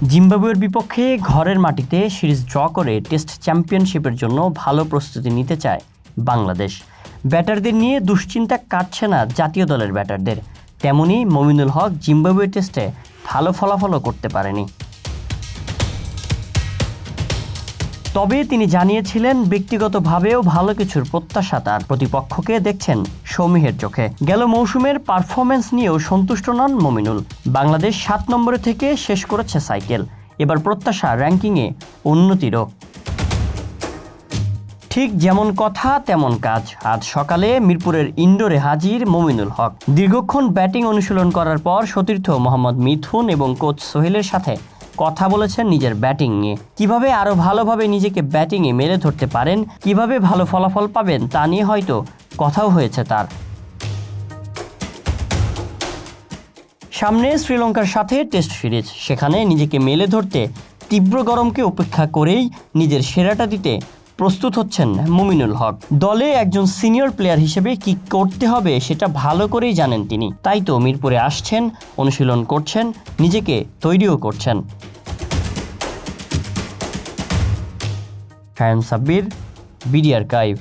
জিম্বাবুয়ের বিপক্ষে ঘরের মাটিতে সিরিজ ড্র করে টেস্ট চ্যাম্পিয়নশিপের জন্য ভালো প্রস্তুতি নিতে চায় বাংলাদেশ। ব্যাটারদের নিয়ে দুশ্চিন্তা কাটছে না জাতীয় দলের ব্যাটারদের। তেমনি মমিনুল হক জিম্বাবুয়ে টেস্টে ভালো ফলাফলও করতে পারেনি। তবে তিনি জানিয়েছিলেন ব্যক্তিগতভাবেও ভালো কিছুর প্রত্যাশা তার। প্রতিপক্ষকে দেখছেন সমীহের চোখে। গেল মৌসুমের পারফরম্যান্স নিয়েও সন্তুষ্ট নন মমিনুল। বাংলাদেশ 7 নম্বরে থেকে শেষ করেছে সাইকেল। এবার প্রত্যাশা র্যাঙ্কিংয়ে উন্নতিরও। ঠিক যেমন কথা তেমন কাজ। আজ সকালে মিরপুরের ইনডোরে হাজির মমিনুল হক। দীর্ঘক্ষণ ব্যাটিং অনুশীলন করার পর সতীর্থ মোহাম্মদ মিথুন এবং কোচ সোহেলের সাথে কথা বলেছেন নিজের ব্যাটিং নিয়ে। কিভাবে আরও ভালোভাবে নিজেকে ব্যাটিংয়ে মেলে ধরতে পারেন, কিভাবে ভালো ফলাফল পাবেন তা নিয়ে হয়তো কথাও হয়েছে তার। সামনে শ্রীলঙ্কার সাথে টেস্ট সিরিজ, সেখানে নিজেকে মেলে ধরতে তীব্র গরমকে উপেক্ষা করেই নিজের সেরাটা দিতে প্রস্তুত হচ্ছেন মমিনুল হক। দলে একজন সিনিয়র প্লেয়ার হিসেবে কি করতে হবে সেটা ভালো করেই জানেন তিনি। তাই তো মিরপুরে আসছেন, অনুশীলন করছেন, নিজেকে তৈরিও করছেন। Shayan Sabbir, BD archive.